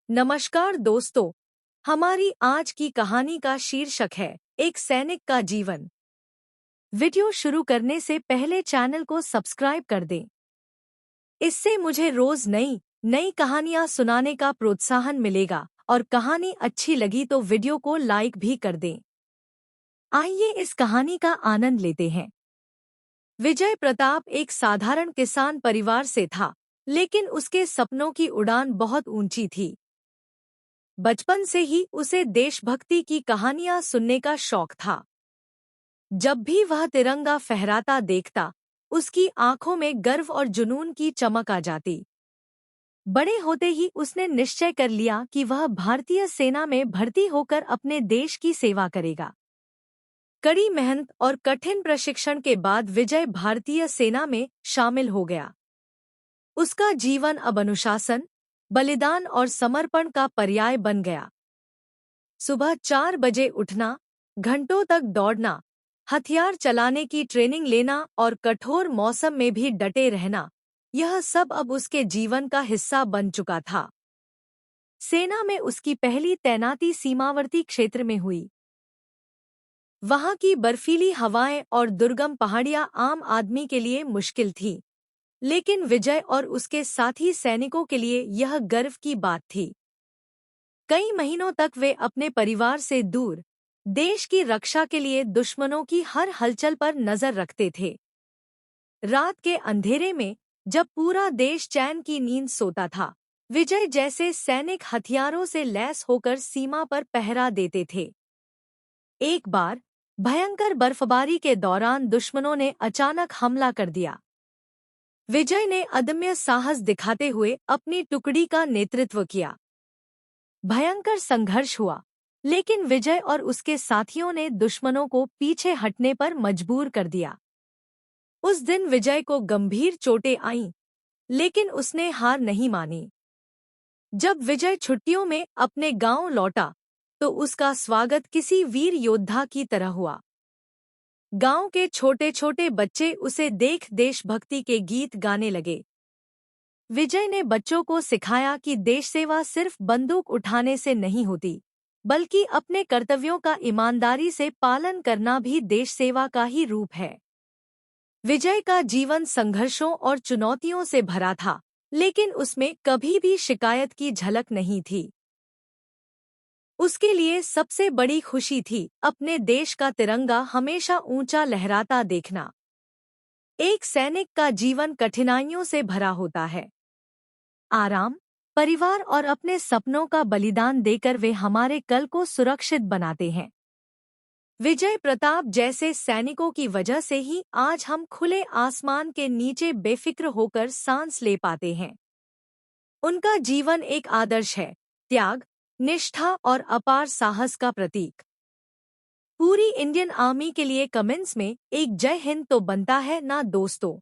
नमस्कार दोस्तों, हमारी आज की कहानी का शीर्षक है एक सैनिक का जीवन। वीडियो शुरू करने से पहले चैनल को सब्सक्राइब कर दें। इससे मुझे रोज नई नई कहानियां सुनाने का प्रोत्साहन मिलेगा और कहानी अच्छी लगी तो वीडियो को लाइक भी कर दें। आइए इस कहानी का आनंद लेते हैं। विजय प्रताप एक साधारण किसान परिवार से था, लेकिन उसके सपनों की उड़ान बहुत ऊंची थी। बचपन से ही उसे देशभक्ति की कहानियां सुनने का शौक था। जब भी वह तिरंगा फहराता देखता, उसकी आंखों में गर्व और जुनून की चमक आ जाती। बड़े होते ही उसने निश्चय कर लिया कि वह भारतीय सेना में भर्ती होकर अपने देश की सेवा करेगा। कड़ी मेहनत और कठिन प्रशिक्षण के बाद विजय भारतीय सेना में शामिल हो गया। उसका जीवन अब अनुशासन, बलिदान और समर्पण का पर्याय बन गया। सुबह 4 बजे उठना, घंटों तक दौड़ना, हथियार चलाने की ट्रेनिंग लेना और कठोर मौसम में भी डटे रहना, यह सब अब उसके जीवन का हिस्सा बन चुका था। सेना में उसकी पहली तैनाती सीमावर्ती क्षेत्र में हुई। वहां की बर्फीली हवाएं और दुर्गम पहाड़ियां आम आदमी के लिए मुश्किल थी, लेकिन विजय और उसके साथी सैनिकों के लिए यह गर्व की बात थी। कई महीनों तक वे अपने परिवार से दूर, देश की रक्षा के लिए दुश्मनों की हर हलचल पर नजर रखते थे। रात के अंधेरे में, जब पूरा देश चैन की नींद सोता था, विजय जैसे सैनिक हथियारों से लैस होकर सीमा पर पहरा देते थे। एक बार भयंकर बर्फबारी के दौरान दुश्मनों ने अचानक हमला कर दिया। विजय ने अदम्य साहस दिखाते हुए अपनी टुकड़ी का नेतृत्व किया। भयंकर संघर्ष हुआ, लेकिन विजय और उसके साथियों ने दुश्मनों को पीछे हटने पर मजबूर कर दिया। उस दिन विजय को गंभीर चोटें आईं, लेकिन उसने हार नहीं मानी। जब विजय छुट्टियों में अपने गांव लौटा, तो उसका स्वागत किसी वीर योद्धा की तरह हुआ। गांव के छोटे छोटे बच्चे उसे देख देशभक्ति के गीत गाने लगे। विजय ने बच्चों को सिखाया कि देश सेवा सिर्फ बंदूक उठाने से नहीं होती, बल्कि अपने कर्तव्यों का ईमानदारी से पालन करना भी देश सेवा का ही रूप है। विजय का जीवन संघर्षों और चुनौतियों से भरा था, लेकिन उसमें कभी भी शिकायत की झलक नहीं थी। उसके लिए सबसे बड़ी खुशी थी अपने देश का तिरंगा हमेशा ऊंचा लहराता देखना। एक सैनिक का जीवन कठिनाइयों से भरा होता है। आराम, परिवार और अपने सपनों का बलिदान देकर वे हमारे कल को सुरक्षित बनाते हैं। विजय प्रताप जैसे सैनिकों की वजह से ही आज हम खुले आसमान के नीचे बेफिक्र होकर सांस ले पाते हैं। उनका जीवन एक आदर्श है, त्याग, निष्ठा और अपार साहस का प्रतीक। पूरी इंडियन आर्मी के लिए कमेंट्स में एक जय हिंद तो बनता है ना दोस्तों।